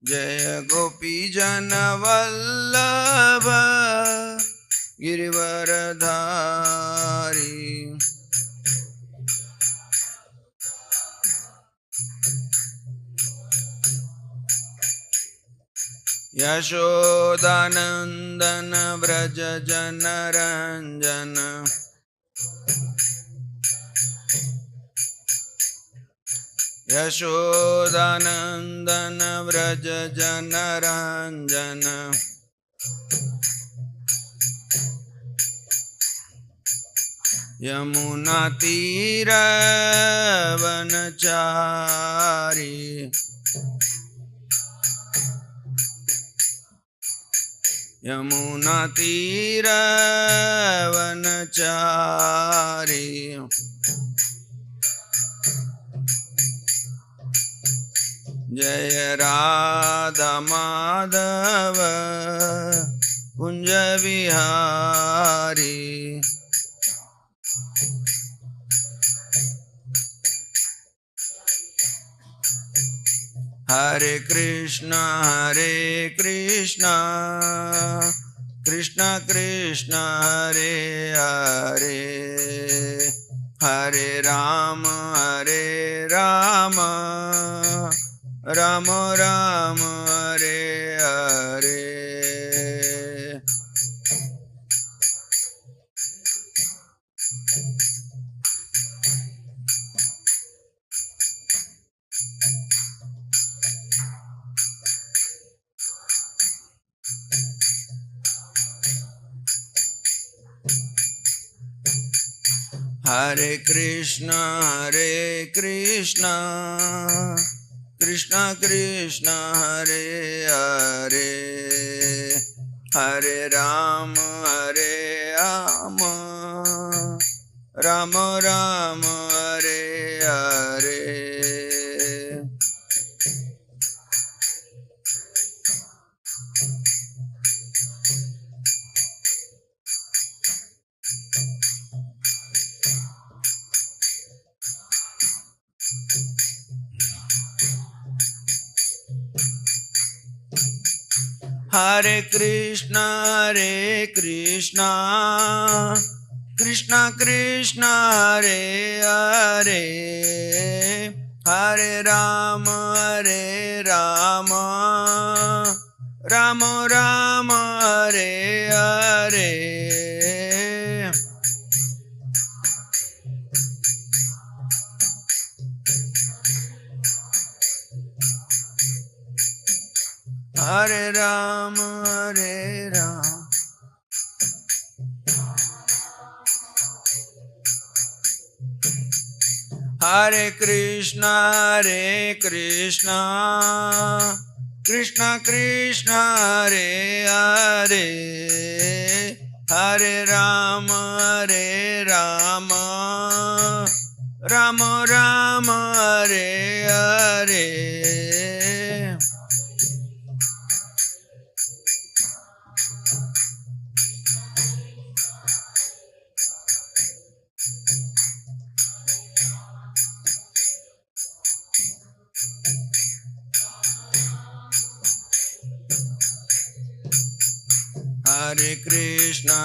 जय गोपी जन वल्लभ गिरिवरधारी। यशोदानंदन व्रज जन रंजन। यशोदानंदन व्रज जन रंजन। यमुना तीर वनचारी। यमुना तीर वनचारी। जय राधा माधव कुंज विहारी। हरे कृष्णा कृष्णा कृष्णा हरे हरे, हरे राम राम राम हरे हरे। हरे कृष्णा कृष्णा कृष्णा हरे हरे, हरे राम राम राम हरे हरे। हरे कृष्णा कृष्णा कृष्णा हरे हरे, हरे राम राम राम हरे हरे। हरे राम हरे कृष्णा कृष्णा कृष्णा हरे हरे, हरे राम राम राम हरे हरे। हरे कृष्णा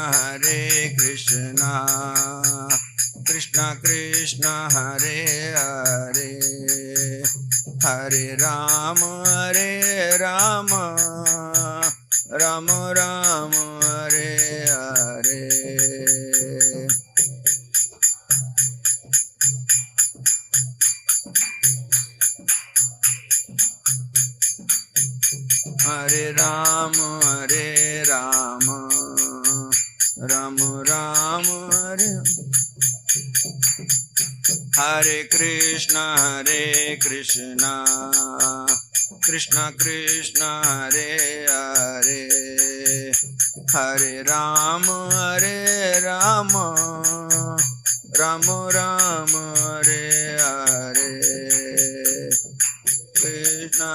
कृष्णा कृष्णा हरे हरे, हरे राम राम राम हरे हरे। हरे राम राम राम हरे, हरे कृष्णा कृष्णा कृष्णा हरे हरे, हरे राम राम राम हरे हरे। कृष्णा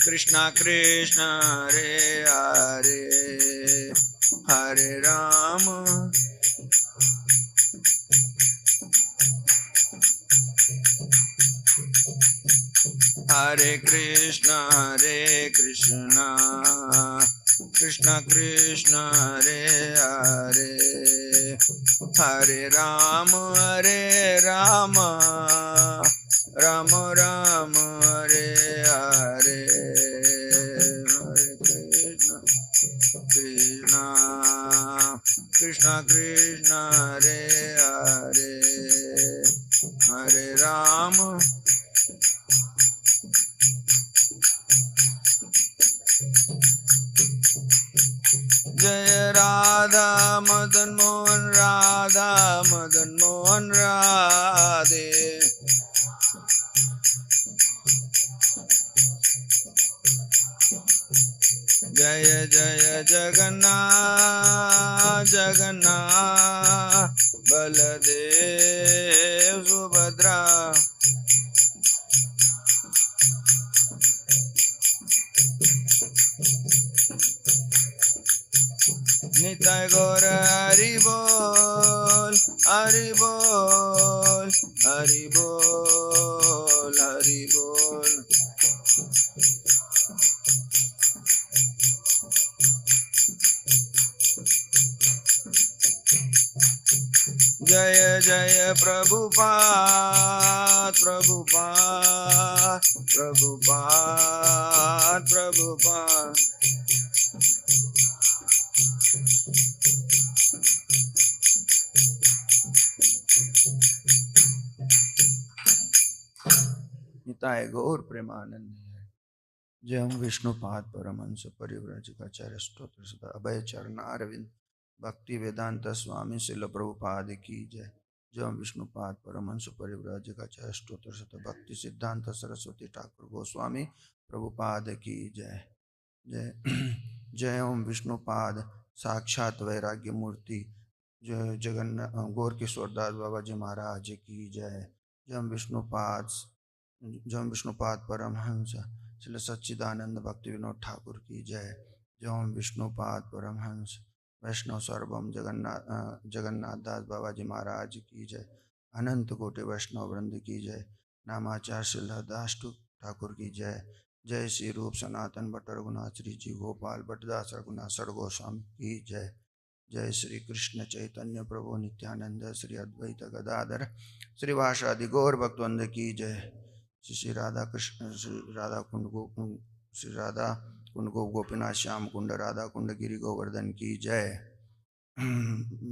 कृष्णा कृष्णा हरे हरे, हरे Ram Hare Krishna, Hare Krishna, Krishna Krishna, Hare Hare, Hare Rama, Hare Rama, Rama Rama, Hare Hare, Hare Krishna, Krishna, Krishna Krishna, Hare Hare, Hare Rama. Jai Radha Madan Mohan Radha Madan Mohan Radhe. Jaya Jaya Jagannath Jagannath Baladev Subhadra. Nitai Gaur Hari Bol, Hari Bol, Hari Bol, Hari Bol. Jaya Jaya Prabhupada, Prabhupada, Prabhupada, Prabhupada. Nitai गौर प्रेमानंद जय हम विष्णुपाद परमहंस परिव्राजकाचार्य स्तोत्र सदा अभय चरण अरविंद भक्ति वेदांत स्वामी शिल प्रभुपाद की जय। जय हम विष्णुपाद परमहंस परिव्राजकाचार्य स्तोत्र सदा भक्ति सिद्धांत सरस्वती ठाकुर गोस्वामी प्रभुपाद की जय। जय जय ओम विष्णुपाद साक्षात वैराग्य मूर्ति जय जगन्नाथ गौर किशोर दास बाबा जी महाराज की जय। जय हम विष्णुपाद परमहंस श्री सच्चिदानंद भक्ति विनोद ठाकुर की जय। जय ओम विष्णुपाद परमहंस वैष्णव सर्वम जगन्नाथ दास बाबा जी महाराज की जय। अनंत कोटि वैष्णव वृंद की जय। नामाचार्य श्रीदास ठाकुर की जय। जय श्री रूप सनातन भट्ट रघुनाथ श्री जी गोपाल भट्टदास रघुनाथ गोस्वामी की जय। जय श्री कृष्ण चैतन्य प्रभु नित्यानंद श्री अद्वैत गदाधर श्रीवासादि गौर भक्तवृंद की जय। श्री राधा कृष्ण श्री राधा कुंड गोपीनाथ श्याम कुंड राधा कुंड गिरि गोवर्धन की जय।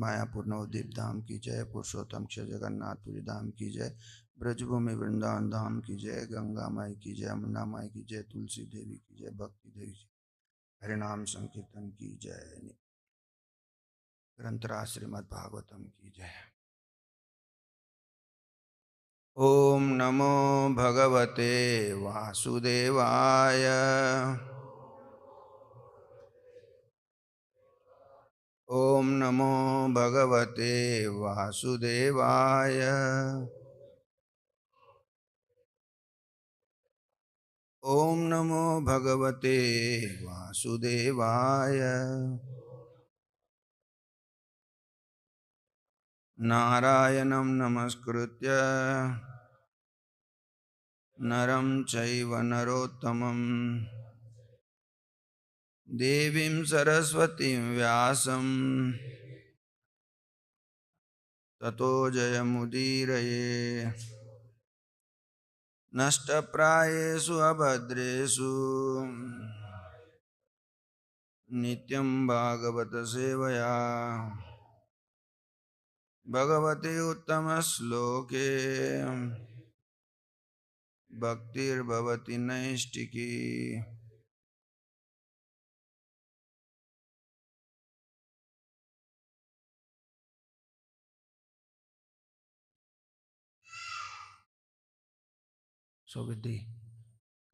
मायापुर नवदीप धाम की जय। पुरुषोत्तम क्षय जगन्नाथपुरी धाम की जय। ब्रजभूमि वृंदावन धाम की जय। गंगा माई की जय। यमुना माई की जय। तुलसी देवी की जय। भक्ति देवी की हरिनाम संकीर्तन की जय। ग्रंथराज श्रीमद् भागवतम की जय। ओम नमो भगवते वासुदेवाय। ओम नमो भगवते वासुदेवाय। ओम नमो भगवते वासुदेवाय। नारायणं नमस्कृत्य नरं चैव नरोत्तमं देवीं सरस्वतीं व्यासं ततो जयमुदीरये। नष्टप्रायेषु अभद्रेषु नित्यं भागवत सेवया भगवते उत्तमश्लोके भक्तिर्भवति नैष्टिकी। So with the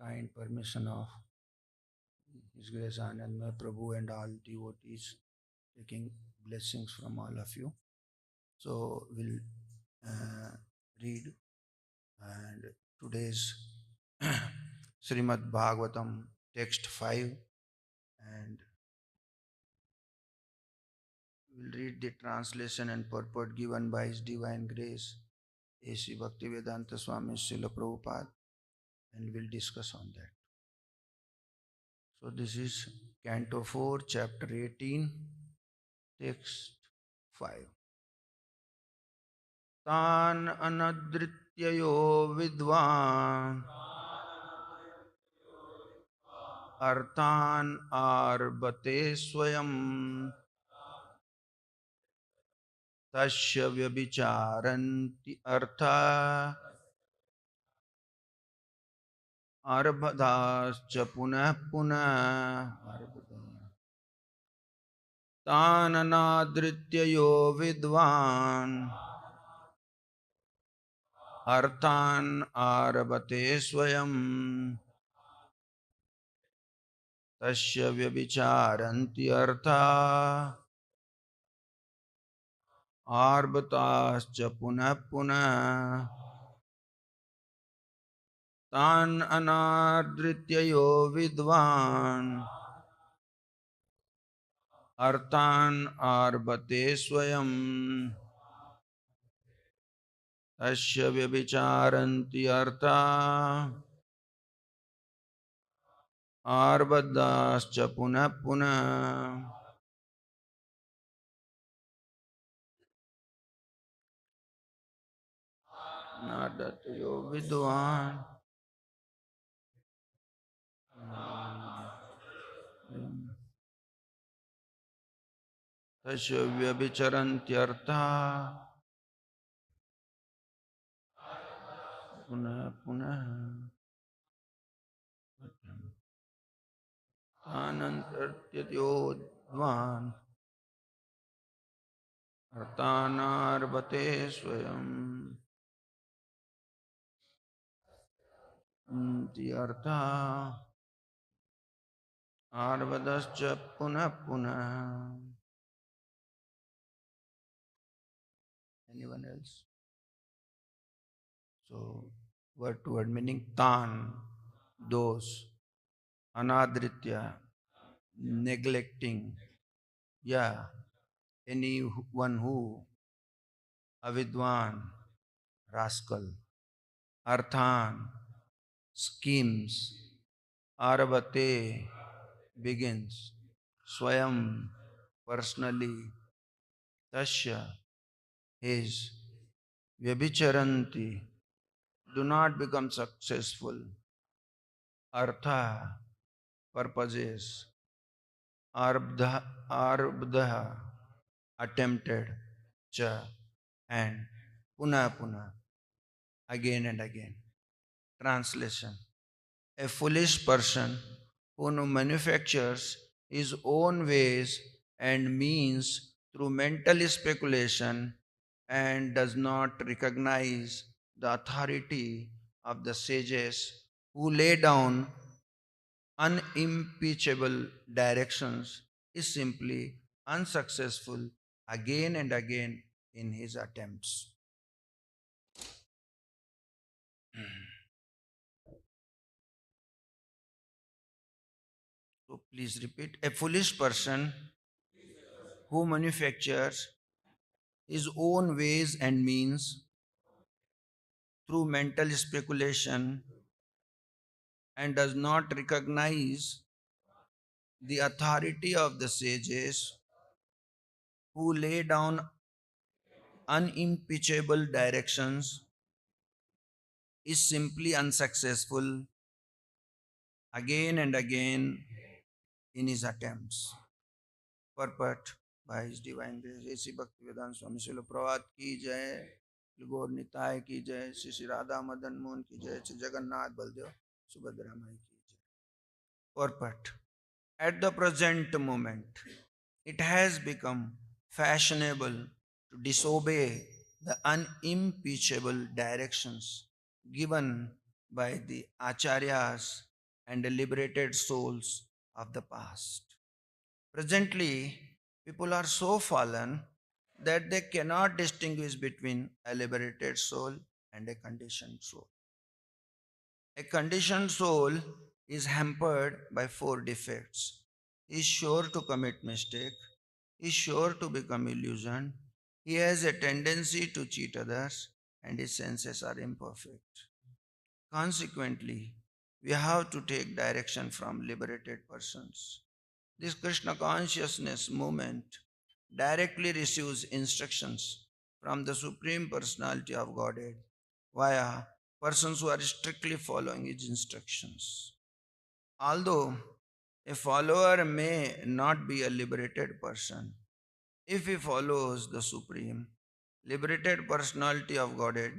kind permission of His Grace Anandamay Prabhu and all devotees, taking blessings from all of you. So we'll read and today's Srimad Bhagavatam text 5, and we'll read the translation and purport given by His Divine Grace A.C. Bhaktivedanta Swami Srila Prabhupada. and we'll discuss on that. So this is Canto 4, Chapter 18, Text 5. Tan anadrityayo vidvan arthan arbate swayam tasya vyabicharanti artha arbadascha punah punah tan anadrityayo vidvan अर्थान आरभते स्वयं तस्य व्यभिचारन्ति अर्था आर्भताश्च पुनः पुनः तान् अनादृत्य यो विद्वान् अर्थान् आर्भते स्वयं तस्य व्यभिचारन्ति अर्था आर्भताश्च पुनः पुनः नादत यो विद्वान् तस्य व्यभिचरन्त्यर्था पुनः पुनः अनन्तर्त्ययोद्वान् अर्थानार्भते स्वयं अर्था आर्भदश्च पुनः पुनः. Anyone else? So word to word meaning tan, those, anadritya, neglecting, yeah, anyone who, avidwan, rascal, arthan, schemes, arabate, begins, swayam, personally, tasya, his, vyabhicharanti, do not become successful, artha, purposes, arbdha, attempted, cha, and puna puna, again and again. Translation: a foolish person who manufactures his own ways and means through mental speculation and does not recognize the authority of the sages who lay down unimpeachable directions is simply unsuccessful again and again in his attempts. So please repeat. A foolish person who manufactures his own ways and means through mental speculation and does not recognize the authority of the sages who lay down unimpeachable directions is simply unsuccessful again and again in his attempts. Purport by His Divine Grace A.C. Bhaktivedanta Swami Srila Prabhupada की जय, गौर निताय की जय, श्री श्री राधा मदन मोहन की जय, श्री जगन्नाथ बलदेव सुभद्रा माई की जय. Purport: at the present moment, it has become fashionable to disobey the unimpeachable directions given by the acharyas and the liberated souls of the past. Presently, people are so fallen that they cannot distinguish between a liberated soul and a conditioned soul. A conditioned soul is hampered by four defects. He is sure to commit mistake. He is sure to become illusioned. He has a tendency to cheat others, and his senses are imperfect. Consequently, We have to take direction from liberated persons. This Krishna consciousness movement directly receives instructions from the Supreme Personality of Godhead via persons who are strictly following his instructions. Although a follower may not be a liberated person, if he follows the Supreme, liberated personality of Godhead,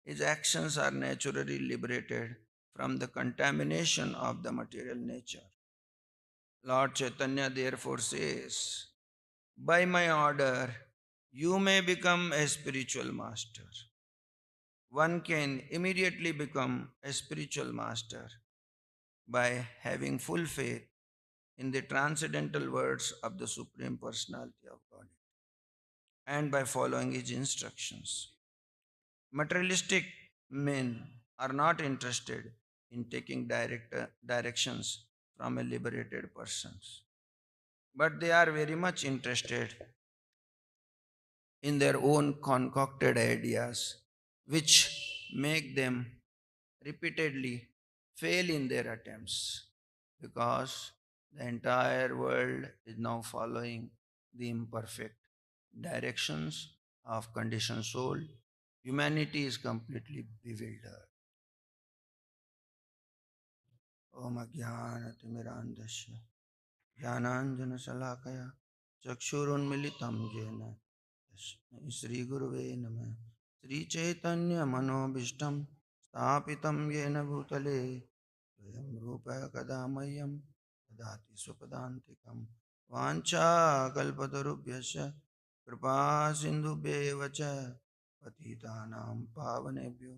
his actions are naturally liberated from the contamination of the material nature. Lord Chaitanya therefore says, by my order, you may become a spiritual master. One can immediately become a spiritual master by having full faith in the transcendental words of the Supreme Personality of God and by following his instructions. Materialistic men are not interested in taking directions from a liberated persons, but they are very much interested in their own concocted ideas, which make them repeatedly fail in their attempts because the entire world is now following the imperfect directions of conditioned soul. Humanity is completely bewildered. Om Ajnanatimirandasya Jnananjanasalakaya Chakshurunmilitam Jena Shri Guruve Namah Shri Chaitanya Manobishtam Stapitam Yena Bhutale Swayam Rupa Kadamayam Dadati Swapadantikam Vancha Kalpatarubhyasya Kripa Sindhubheva Cha Patitanam Pavanebhyo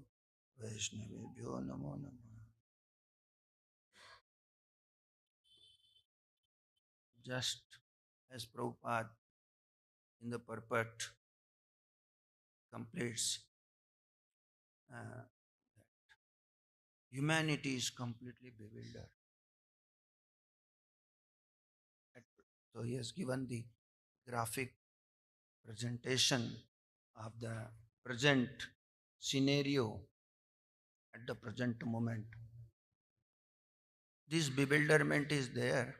Vaishnavebhyo Namo Namah. Just as Prabhupada in the purport completes, uh, humanity is completely bewildered. So he has given the graphic presentation of the present scenario at the present moment. This bewilderment is there.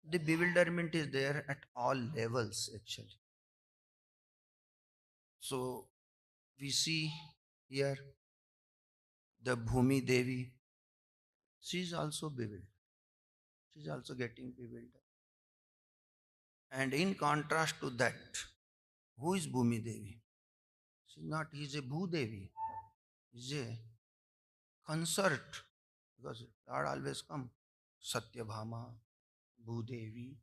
The bewilderment is there at all levels actually. So we see here the Bhumi Devi. She is also bewildered. She is also getting bewildered. And in contrast to that, who is Bhumi Devi? She is not, he is a Bhu Devi. He is a consort because Lord always come. Satyabhama, Bhudevi,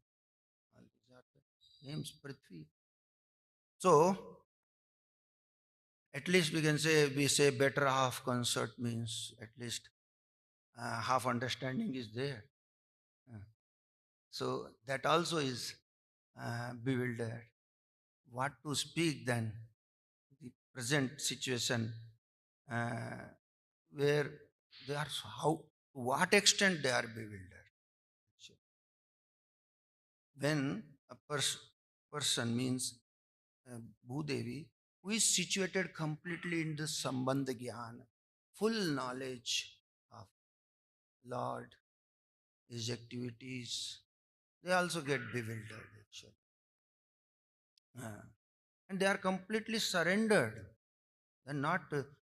all these are the names, Prithvi. So, at least we say better half consort means at least half understanding is there. Uh, So, that also is bewildered. What to speak then? The present situation uh, where they are, how, to what extent they are bewildered. When a person means Bhudevi, who is situated completely in the Sambandha Gyan, full knowledge of Lord, His activities, they also get bewildered actually. Uh, and they are completely surrendered. They're not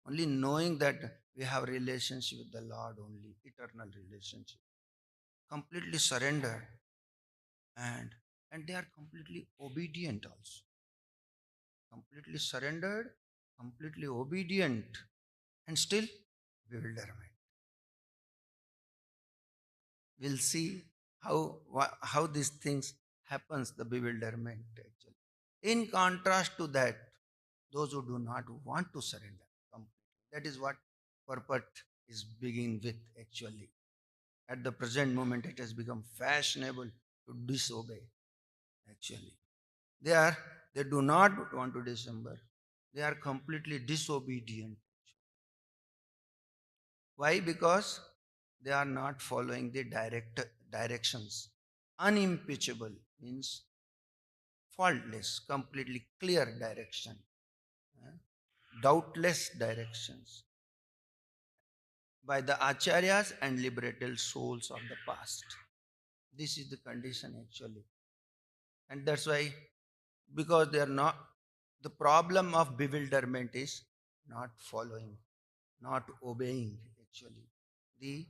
only knowing that we have relationship with the Lord only, eternal relationship. Completely surrendered and they are completely obedient also. Completely surrendered, completely obedient, and still bewilderment. We'll see how these things happens, the bewilderment actually. In contrast to that, those who do not want to surrender completely, that is what purport is begin with actually. At the present moment, it has become fashionable to disobey actually. They are they do not want to disobey. They are completely disobedient. Why? Because they are not following the directions. Unimpeachable means faultless, completely clear direction, doubtless directions. by the acharyas and liberated souls of the past. This is the condition actually. And that's why, because they are not, the problem of bewilderment is not following, not obeying actually. The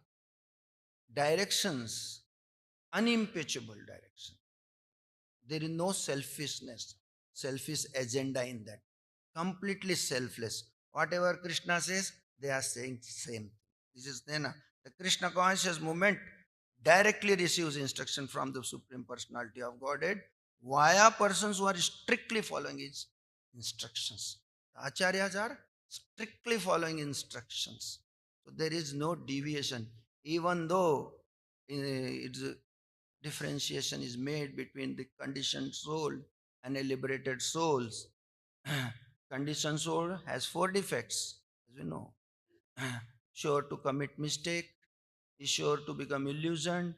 directions, unimpeachable direction. There is no selfishness, selfish agenda in that. Completely selfless. Whatever Krishna says, they are saying same. This is then the Krishna conscious movement directly receives instruction from the Supreme Personality of Godhead via persons who are strictly following his instructions. The Acharyas are strictly following instructions. So there is no deviation, even though it's differentiation is made between the conditioned soul and a liberated souls. Conditioned soul has four defects, as we know. Sure to commit mistake, is sure to become illusioned,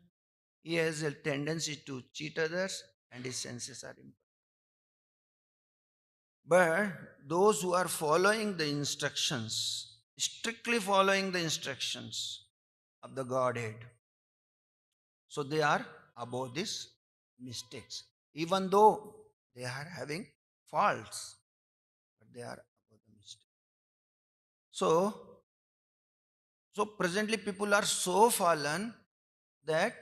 he has a tendency to cheat others, and his senses are impaired. But those who are following the instructions, strictly following the instructions of the Godhead, so they are above these mistakes, even though they are having faults, but they are above the mistake. So, so presently people are so fallen that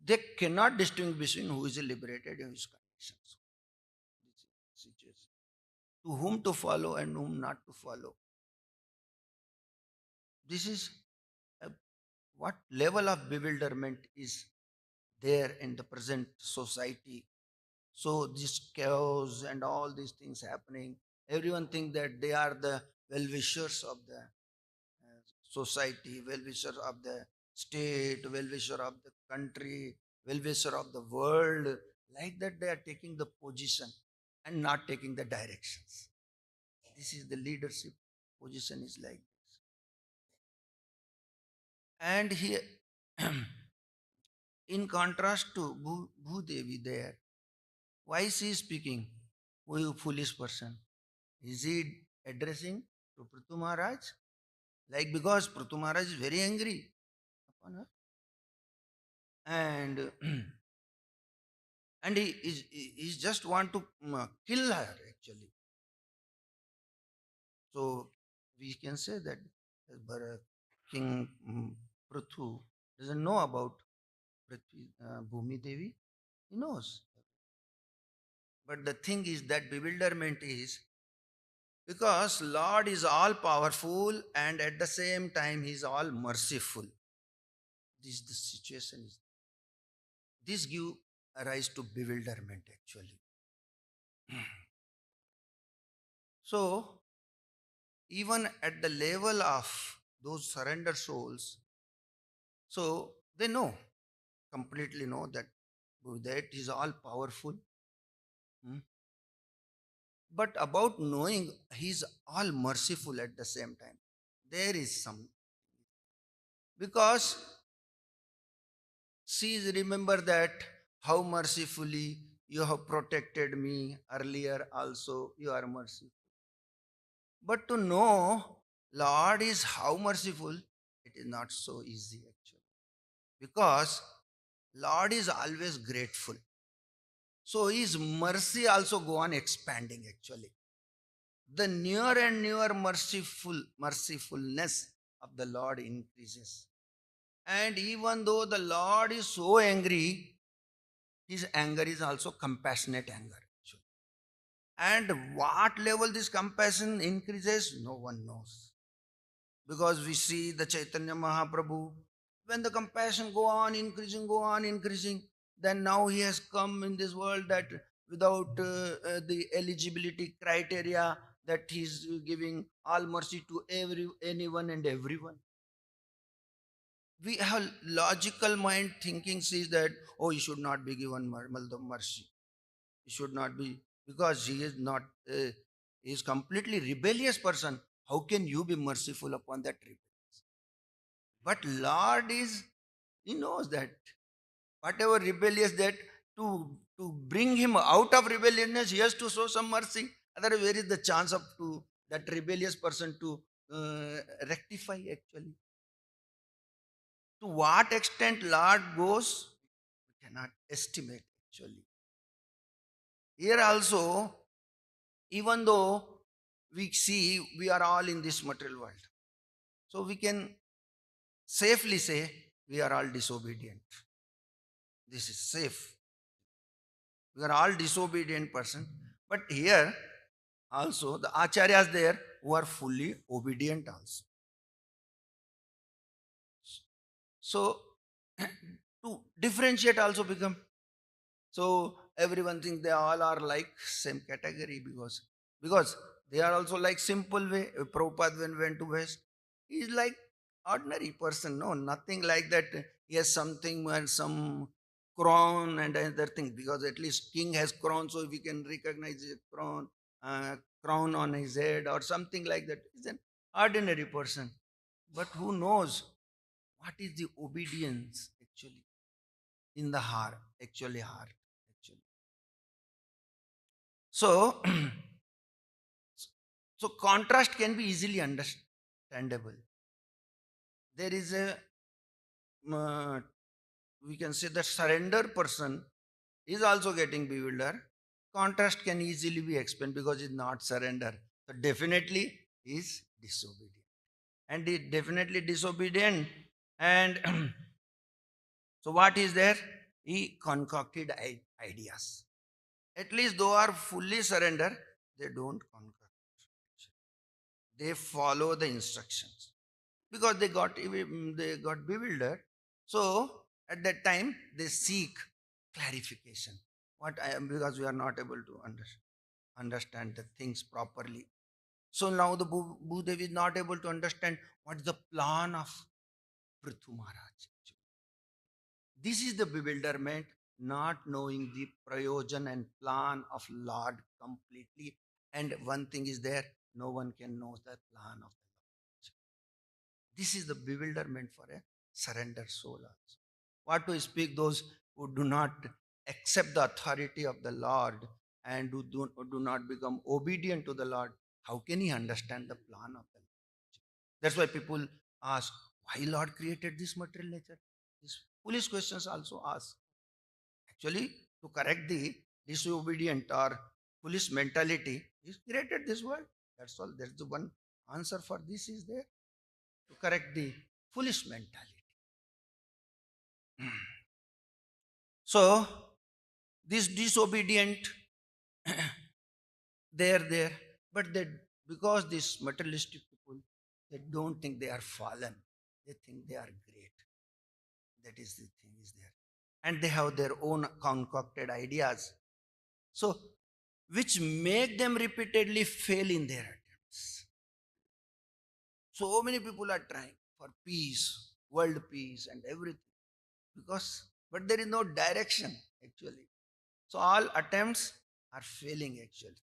they cannot distinguish between who is liberated and who is conditioned. So, this is the situation. To whom to follow and whom not to follow. This is a, what level of bewilderment is there in the present society. So this chaos and all these things happening, everyone think that they are the well-wishers of the society, well-wisher of the state, well-wisher of the country, well-wisher of the world. Like that they are taking the position and not taking the directions. This is the leadership position is like this. And here, in contrast to Bhudevi there, why she is speaking? Who you foolish person? Is he addressing to Prithu Maharaj? Like because Prithu Maharaj is very angry upon her. And and he just want to kill her actually. So we can say that King Prithu doesn't know about Bhumi Devi. He knows. But the thing is that bewilderment is because Lord is all powerful and at the same time he is all merciful. This is the situation is this give rise to bewilderment actually. So even at the level of those surrender souls, so they know, completely know that is all powerful. Hmm. But about knowing he's all merciful at the same time, there is some, because see, remember that how mercifully you have protected me earlier, also you are merciful. But to know Lord is how merciful, it is not so easy actually. Because Lord is always grateful. So his mercy also go on expanding actually. The newer and newer mercifulness of the Lord increases. And even though the Lord is so angry, his anger is also compassionate anger. Actually. And what level this compassion increases, no one knows. Because we see the Chaitanya Mahaprabhu, when the compassion go on increasing, then now he has come in this world that without the eligibility criteria, that he's giving all mercy to anyone and everyone. We have logical mind thinking says that, oh, he should not be given the mercy. He should not be, because he is not, he is completely rebellious person. How can you be merciful upon that rebellious? But Lord is, he knows that whatever rebellious that to bring him out of rebelliousness, he has to show some mercy. Otherwise, where is the chance of to that rebellious person to rectify actually. To what extent Lord goes, we cannot estimate actually. Here also, even though we see we are all in this material world, so we can safely say we are all disobedient. This is safe. We are all disobedient person. But here also the acharyas there who are fully obedient also. So to differentiate also become. So everyone thinks they all are like same category because they are also like simple way. Prabhupada when went to West, he is like ordinary person. No, nothing like that. He has something and some crown and other thing because at least king has crown, so we can recognize the crown, uh, crown on his head or something like that. He's an ordinary person, but who knows what is the obedience actually in the heart, actually heart, actually. So, so contrast can be easily understandable. There is a, uh, we can say that surrender person is also getting bewildered. Contrast can easily be explained because it's not surrender. So definitely is disobedient. And it definitely disobedient. And so what is there? He concocted ideas. At least though are fully surrender, they don't conquer. They follow the instructions because they got bewildered. So at that time they seek clarification. What I am because we are not able to understand the things properly. So now the Bhudev is not able to understand what is the plan of Prithu Maharaj. This is the bewilderment, not knowing the prayojan and plan of Lord completely. And one thing is there, no one can know the plan of the Lord. This is the bewilderment for a surrender soul also. What to speak those who do not accept the authority of the Lord and who do not become obedient to the Lord, how can he understand the plan of the Lord? That's why people ask, why Lord created this material nature? These foolish questions also ask. Actually, to correct the disobedient or foolish mentality, he created this world. That's all. That's the one answer for this is there to correct the foolish mentality. So, this disobedient, they're there, but they because these materialistic people, they don't think they are fallen. They think they are great. That is the thing is there. And they have their own concocted ideas. So, which make them repeatedly fail in their attempts. So many people are trying for peace, world peace, and everything. But there is no direction actually. So all attempts are failing actually.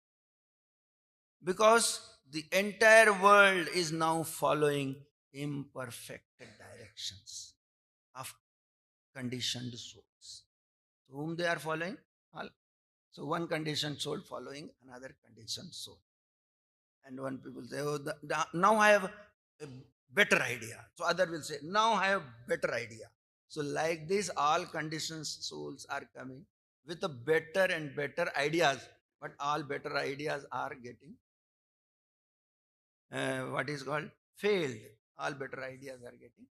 Because the entire world is now following imperfect directions of conditioned souls. So whom they are following? All. So one conditioned soul following another conditioned soul. And when people say, oh, now I have a better idea. So other will say, now I have better idea. So like this, all conditioned souls are coming with a better and better ideas. But all better ideas are getting what is called failed. All better ideas are getting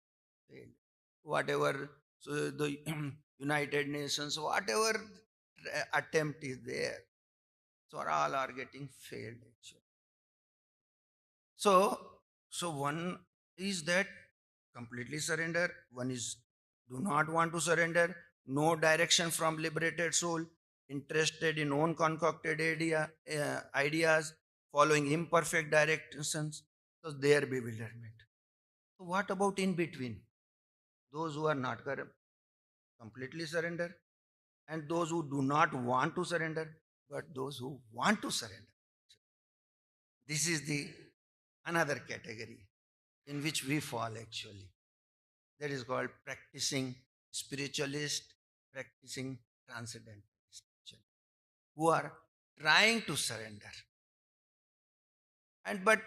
failed. Whatever, so the United Nations, whatever attempt is there, so all are getting failed actually. So, so one is that completely surrender. One is do not want to surrender. No direction from liberated soul. Interested in own concocted ideas, following imperfect directions. So their bewilderment. So what about in between? Those who are not completely surrender, and those who do not want to surrender, but those who want to surrender. This is the another category in which we fall actually. That is called practicing spiritualist, practicing transcendentalist, actually, who are trying to surrender. And but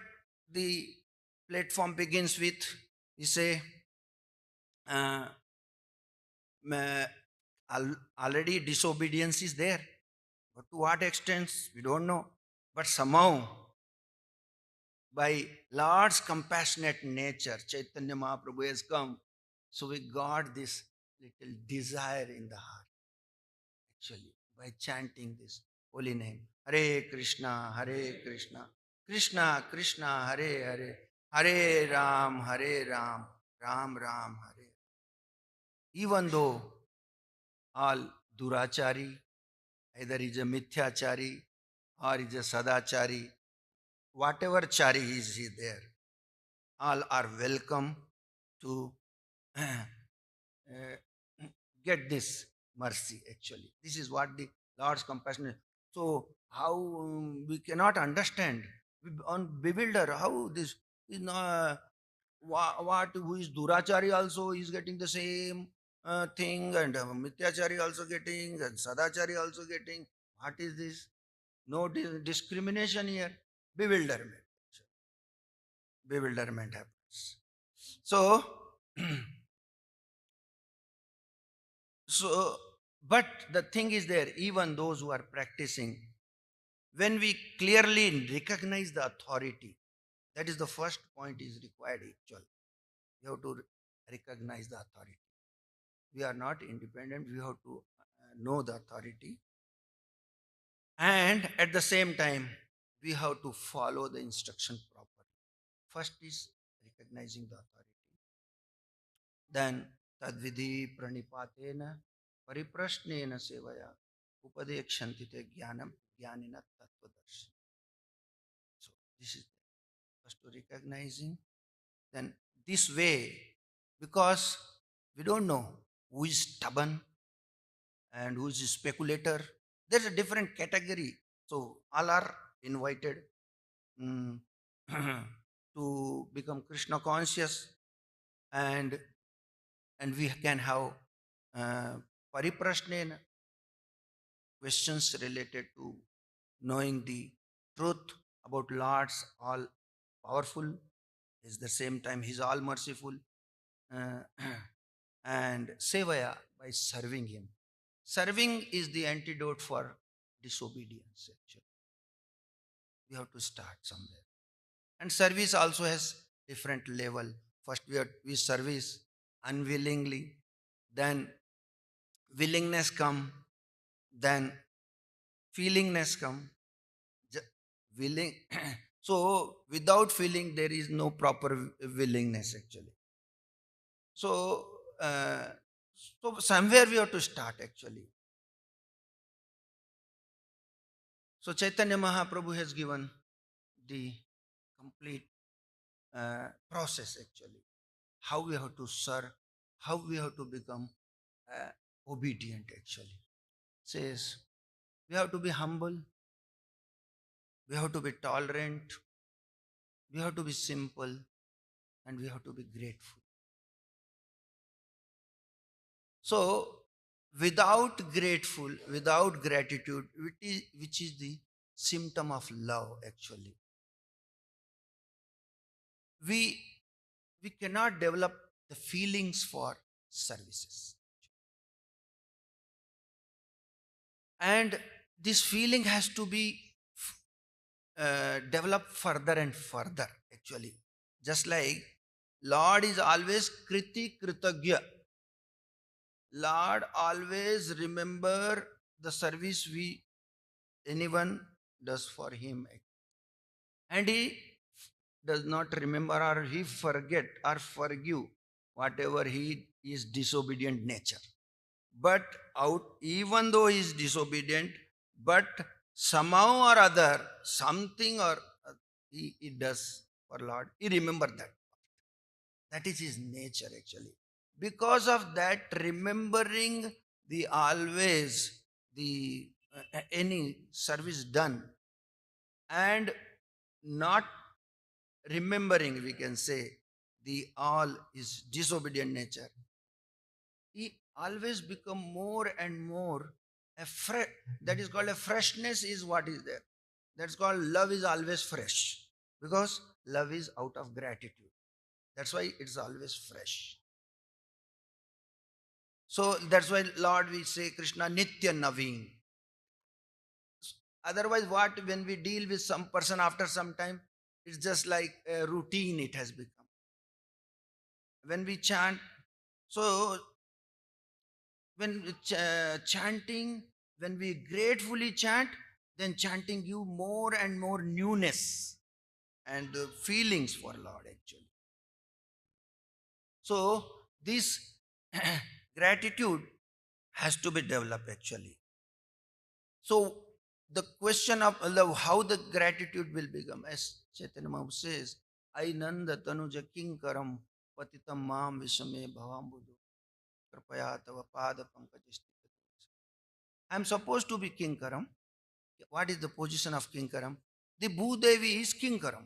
the platform begins with, we say, uh, ma- already disobedience is there. But to what extent, we don't know. But somehow, by Lord's compassionate nature, Chaitanya Mahaprabhu has come. So we got this little desire in the heart, actually, by chanting this holy name. Hare Krishna, Hare Krishna, Krishna Krishna, Hare Hare, Hare Ram, Ram Ram, Hare. Even though all durachari, either is a mithyachari or is a sadachari, whatever chari is there, all are welcome to get this mercy, actually. This is what the Lord's compassion is. So, how we cannot understand, we on bewilder how this is not, what who is Durachari also is getting the same thing, and Mithyachari also getting, and Sadachari also getting. What is this? No discrimination here. Bewilderment. Bewilderment happens. So, so, but the thing is there, even those who are practicing, when we clearly recognize the authority, that is the first point is required actually. We have to recognize the authority. We are not independent, we have to know the authority. And at the same time, we have to follow the instruction properly. First is recognizing the authority. Then tadvidhi pranipatena pariprashnena sevaya upadekshanti te jnanam jnanina tattvadarshi. So this is first to recognizing. Then this way, because we don't know who is stubborn and who is a speculator. There's a different category. So all are invited mm, to become Krishna conscious, and we can have uh, pariprashnena, questions related to knowing the truth about Lord's all powerful, is the same time He's all merciful, uh, and sevaya, by serving Him. Serving is the antidote for disobedience, actually. We have to start somewhere. And service also has different level. First we service unwillingly, then willingness come, then feelingness come. Willing. So without feeling, there is no proper willingness, actually. So, so somewhere we have to start, actually. So Chaitanya Mahaprabhu has given the complete process, actually. How we have to serve, how we have to become obedient, actually. Says we have to be humble, we have to be tolerant, we have to be simple, and we have to be grateful. So, without without gratitude, which is the symptom of love, actually, we we cannot develop the feelings for services. And this feeling has to be developed further and further, actually. Just like Lord is always kriti kritagya. Lord always remember the service we anyone does for him, and he does not remember or he forget or forgive whatever he is disobedient nature. But out, even though he is disobedient, but somehow or other, something or he does for Lord, he remember that. That is his nature, actually. Because of that, remembering the always the any service done, and not remembering, we can say, the all is disobedient nature, he always become more and more that is called a freshness is what is there. That's called love is always fresh, because love is out of gratitude. That's why it's always fresh. So that's why Lord we say Krishna Nitya Naveen. Otherwise, what when we deal with some person after some time, it's just like a routine it has become. When we chant, so when chanting, when we gratefully chant, then chanting you more and more newness and feelings for Lord actually. So this gratitude has to be developed actually. So the question of love, how the gratitude will become, as Chaitanya Mahaprabhu says, I nanda tanuja kinkaram patitam mam vishame bhavambudu kripaya tava pada pankajastita. I am supposed to be kinkaram. What is the position of kinkaram? The Bhudevi is kinkaram.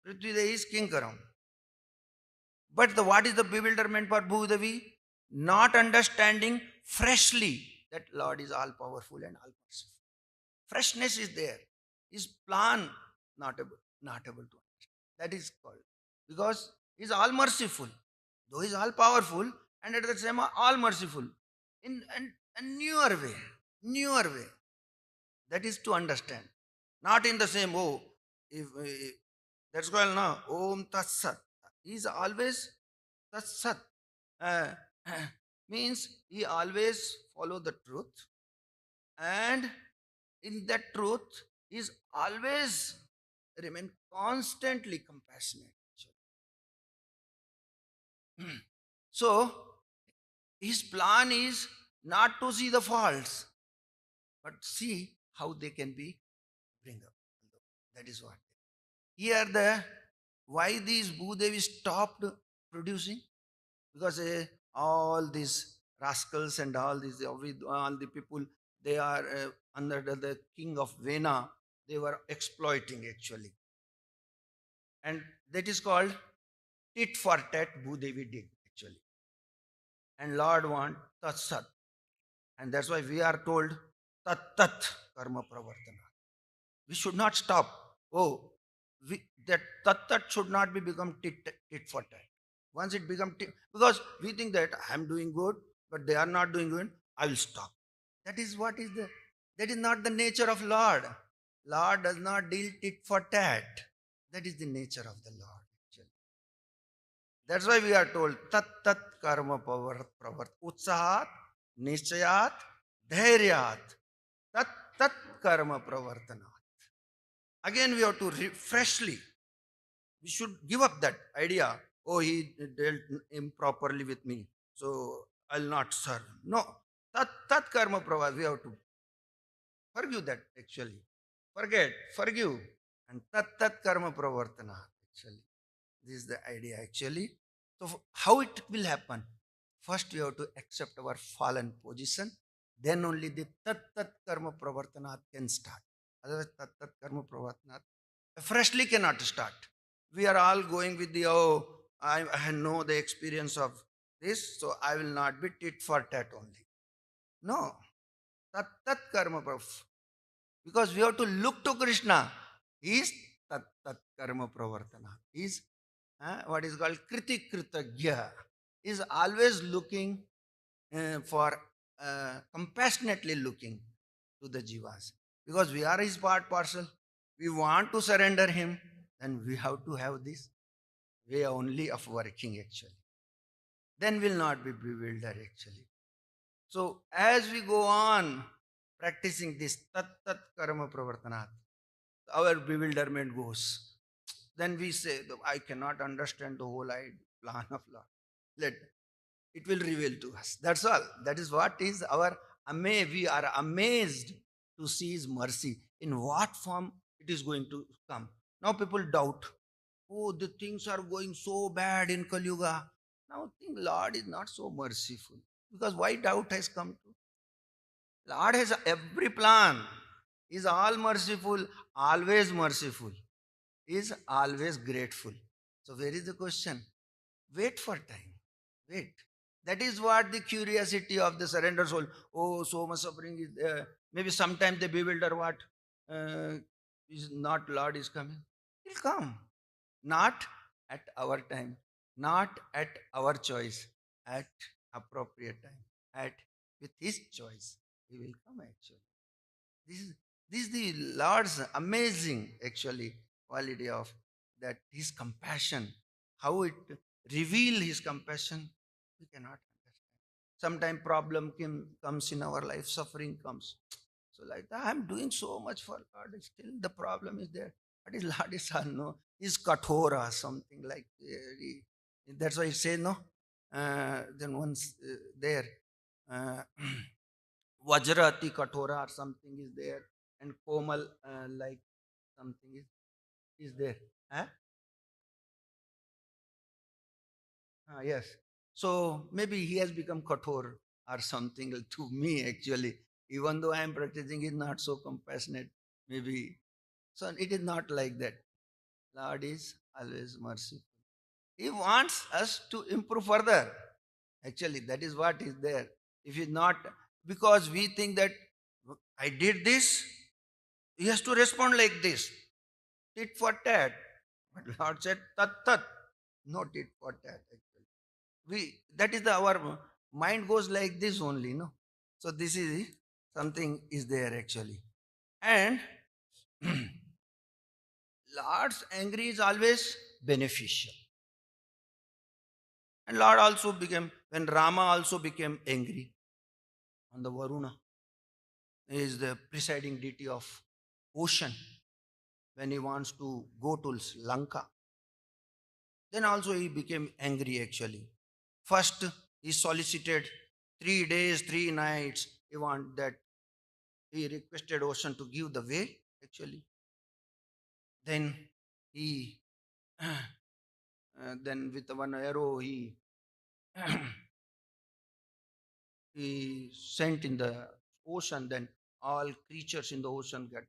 Prithvi Devi is kinkaram. But what is the bewilderment for Bhudevi? Not understanding freshly that Lord is all powerful and all merciful. Freshness is there. His plan not able to understand. That is called. Because he is all merciful. Though he is all powerful and at the same time all merciful. In a newer way. Newer way. That is to understand. Not in the same, oh, if that's called now, Om Tat Sat. He is always Tat Sat. Uh, means he always follow the truth, and in that truth is always remain constantly compassionate. So his plan is not to see the faults but see how they can be bring up. That is what here the why these Bhudevi stopped producing, because all these rascals and all these all the people, they are under the king of Vena, they were exploiting actually, and that is called tit for tat. Bhudevi did actually, and Lord want tat sat, and that's why we are told tat tat karma pravartana. We should not stop. Oh, that tat tat should not be become tit for tat. Once it become tit, because we think that I am doing good, but they are not doing good, I will stop. That is what is the, that is not the nature of Lord. Lord does not deal tit for tat. That is the nature of the Lord. Actually. That's why we are told tat tat karma pravart utsahat nishayat dhairyat tat tat karma pravartana. Again, we have to freshly, we should give up that idea. Oh, he dealt improperly with me, so I'll not serve. No, tat karma pravad. We have to forgive that actually. Forget, forgive, and tat karma pravartana. Actually, this is the idea actually. So, how it will happen? First, we have to accept our fallen position. Then only the tat karma pravartana can start. Otherwise, tat karma pravartana freshly cannot start. We are all going with the, oh, I know the experience of this, so I will not be tit for tat only. No, tat karma praf. Because we have to look to Krishna. He is tat karma pravartana. He is what is called kriti kritagya. He is always looking for compassionately looking to the jivas. Because we are his part parcel. We want to surrender him, then we have to have this way only of working actually. Then will not be bewildered actually. So as we go on practicing this tat karma pravartanat, our bewilderment goes. Then we say, I cannot understand the whole plan of Lord. Let it will reveal to us. That's all. That is what is our we are amazed to see his mercy. In what form it is going to come. Now people doubt. Oh, the things are going so bad in Kali Yuga. Now think Lord is not so merciful. Because why doubt has come to? Lord has every plan. Is all merciful, always merciful. Is always grateful. So where is the question? Wait for time. Wait. That is what the curiosity of the surrender soul. Oh, so much suffering is there. Maybe sometimes they bewilder what is not Lord is coming. will come. Not at our time, not at our choice, at appropriate time, at with his choice. He will come actually. This is this is the Lord's amazing actually quality of that his compassion, how it reveal his compassion, we cannot understand. Sometimes problem comes in our life, suffering comes. So like that, I'm doing so much for Lord, still the problem is there. What is Lord is no, is kathora, something like that's why it says no. Then once there, uh, Vajrati kathora or something is there, and Komal like something is there. Huh? Yes. So maybe he has become kathor or something to me actually. Even though I am practicing, is not so compassionate. Maybe so. It is not like that. Lord is always merciful. He wants us to improve further. Actually, that is what is there. If it's not, because we think that I did this, he has to respond like this, tit for tat. But Lord said, tat tat, no tit for tat. Actually, that is our mind goes like this only, no. So this is something is there actually, and Lord's angry is always beneficial. And Lord also became, when Rama also became angry on the Varuna, is the presiding deity of ocean, when he wants to go to Lanka, then also he became angry actually. First, he solicited 3 days, 3 nights. He want that he requested ocean to give the way actually. Then he, then with one arrow he sent in the ocean. Then all creatures in the ocean get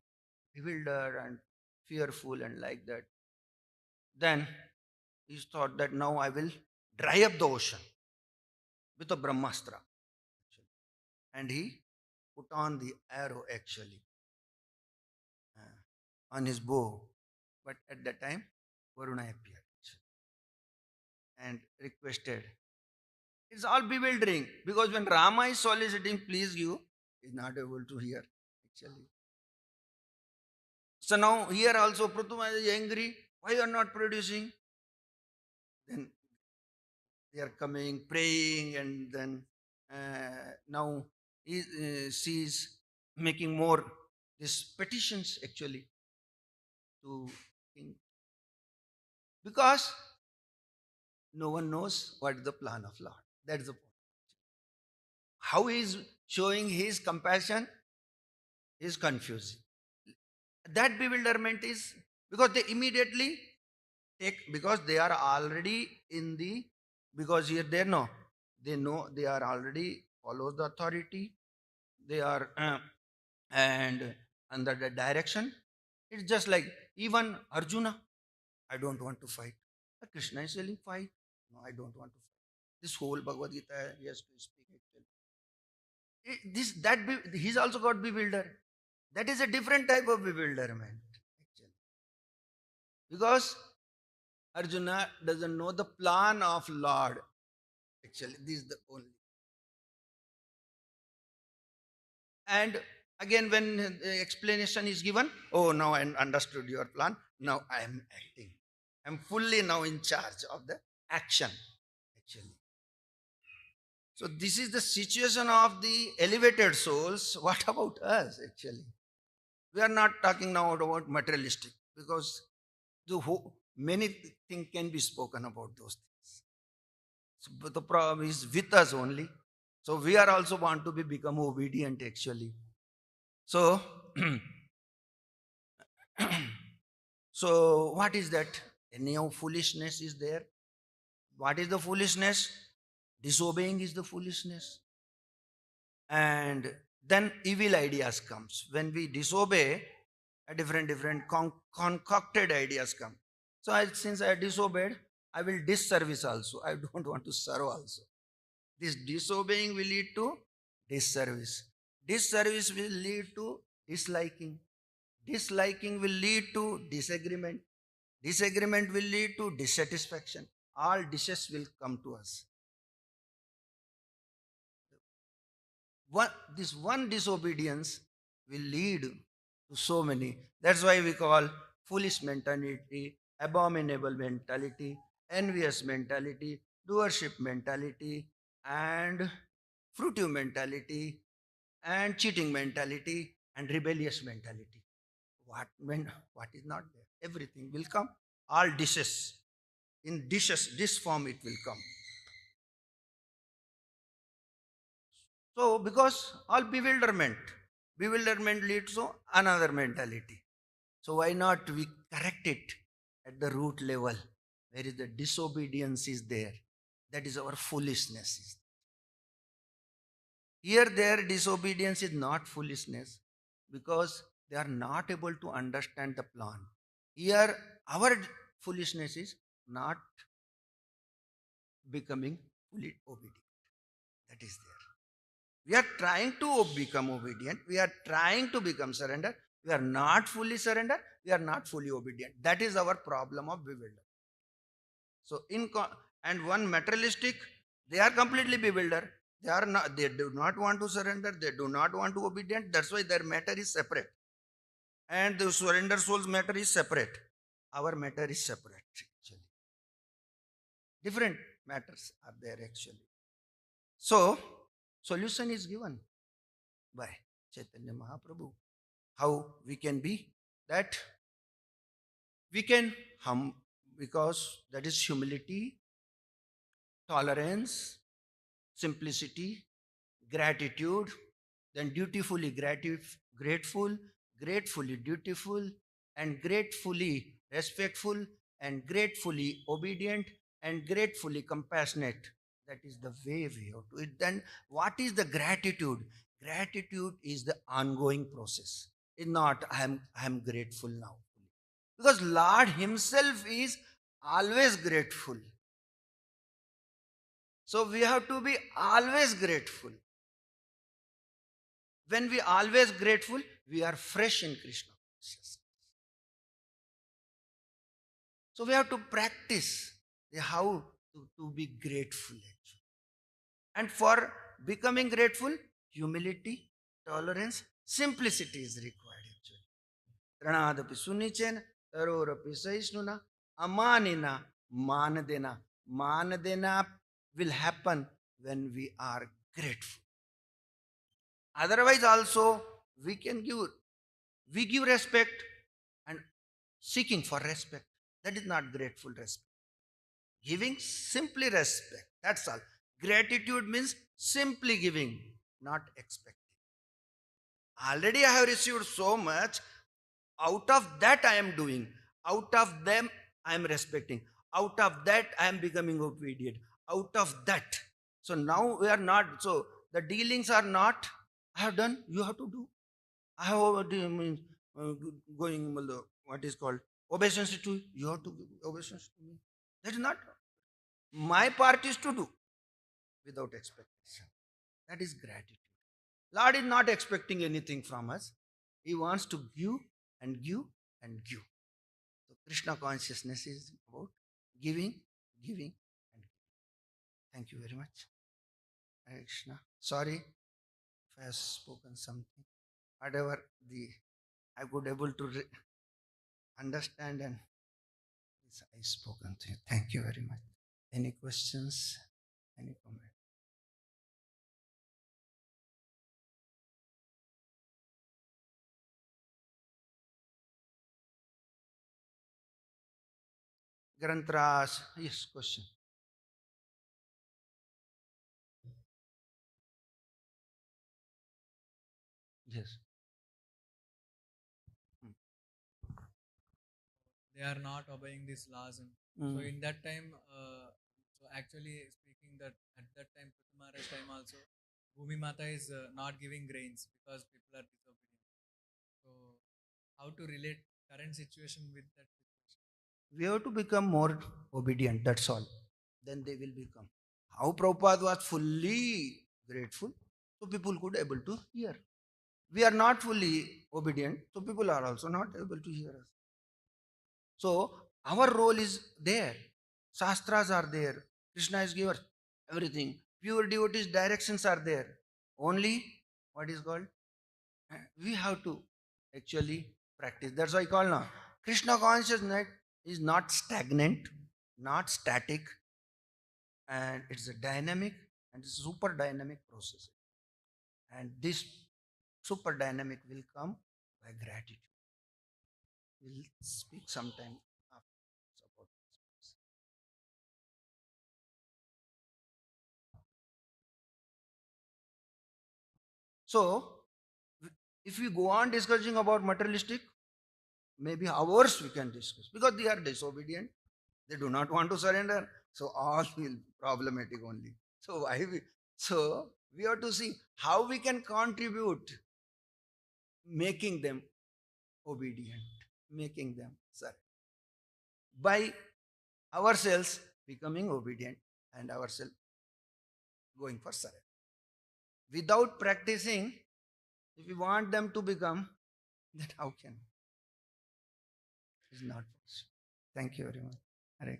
bewildered and fearful and like that. Then he thought that now I will dry up the ocean with a Brahmastra. And he put on the arrow actually on his bow. But at that time, Varuna appeared and requested. It's all bewildering because when Rama is soliciting, please give, he's not able to hear actually. So now here also Prathuma is angry. Why you are not producing? Then they are coming, praying, and then now she is making more these petitions actually to king, because no one knows what is the plan of Lord. That's the point. How he is showing his compassion is confusing. That bewilderment is because they immediately take, because they are already in the, because here they know they are already follows the authority, they are and under the direction. It's just like even Arjuna, I don't want to fight. Krishna is saying fight. No, I don't want to fight. This whole Bhagavad Gita he has to speak actually. This that he's also got bewildered. That is a different type of bewilderment actually, because Arjuna doesn't know the plan of Lord. Actually, this is the only. And again, when the explanation is given, oh, now I understood your plan. Now I am acting. I'm fully now in charge of the action. Actually. So this is the situation of the elevated souls. What about us, actually? We are not talking now about materialistic, because many things can be spoken about those things. So, but the problem is with us only. So we are also want to become obedient actually. So, so what is that? Any of foolishness is there? What is the foolishness? Disobeying is the foolishness. And then evil ideas comes. When we disobey, a different concocted ideas come. So since I disobeyed, I will disservice also. I don't want to serve also. This disobeying will lead to disservice. Disservice will lead to disliking. Disliking will lead to disagreement. Disagreement will lead to dissatisfaction. All dishes will come to us. One, this one disobedience will lead to so many. That's why we call foolish mentality, abominable mentality, envious mentality, doership mentality, and fruitive mentality, and cheating mentality, and rebellious mentality. What is not there? Everything will come. All dishes. In dishes, dish form it will come. So, because all bewilderment leads to another mentality. So, why not we correct it at the root level, where is the disobedience is there? That is our foolishness. Here, their disobedience is not foolishness because they are not able to understand the plan. Here, our foolishness is not becoming fully obedient. That is there. We are trying to become obedient. We are trying to become surrender. We are not fully surrender. We are not fully obedient. That is our problem of bewilderment. So and one materialistic, they are completely bewildered. They are not. They do not want to surrender. They do not want to obedient. That's why their matter is separate, and the surrender soul's matter is separate. Our matter is separate. Actually, different matters are there actually. So solution is given by Chaitanya Mahaprabhu. How we can be that we can because that is humility, tolerance, simplicity, gratitude, then dutifully grateful, gratefully dutiful, and gratefully respectful, and gratefully obedient, and gratefully compassionate. That is the way we have to it. Then what is the gratitude? Gratitude is the ongoing process. It's not I am grateful now. Because Lord Himself is always grateful. So we have to be always grateful. When we always grateful, we are fresh in Krishna consciousness. So we have to practice how to be grateful actually. And for becoming grateful, humility, tolerance, simplicity is required actually. Pranadapi sunicena, tarorapi saisnuna, amanina, manadena. Manadena will happen when we are grateful. Otherwise, also we give respect and seeking for respect. That is not grateful respect. Giving simply respect. That's all. Gratitude means simply giving, not expecting. Already I have received so much. Out of that I am doing. Out of them I am respecting. Out of that I am becoming obedient. Out of that. So now we are not. So the dealings are not. I have done. You have to do. I have means going what is called obeisance to you. You have to give obeisance to me. That is not my part is to do without expectation. That is gratitude. Lord is not expecting anything from us. He wants to give and give and give. So Krishna consciousness is about giving, giving, and giving. Thank you very much. Hare Krishna. Sorry if I have spoken something. Whatever the I could able to understand and I spoken to you. Thank you very much. Any questions? Any comment? Grantras, yes, question. Yes. They are not obeying these laws. And so Mm. in that time, so actually speaking that at that time, Prithumara's time also, Bhumi Mata is not giving grains because people are disobedient. So how to relate current situation with that situation? We have to become more obedient, that's all. Then they will become. How Prabhupada was fully grateful, so people could able to hear. We are not fully obedient, so people are also not able to hear us. So Our role is there. Shastras are there. Krishna is giver. Everything. Pure devotees directions are there. Only what is called? We have to actually practice. That's why I call now. Krishna consciousness is not stagnant, not static, and it's a dynamic and super dynamic process. And this super dynamic will come by gratitude. We'll speak sometime after about this. So, if we go on discussing about materialistic, maybe hours we can discuss because they are disobedient. They do not want to surrender. So all will problematic only. So why we? So we have to see how we can contribute, making them obedient, making them surrender by ourselves becoming obedient and ourselves going for surrender. Without practicing, if we want them to become, then how can? It's not possible. Thank you very much. Hare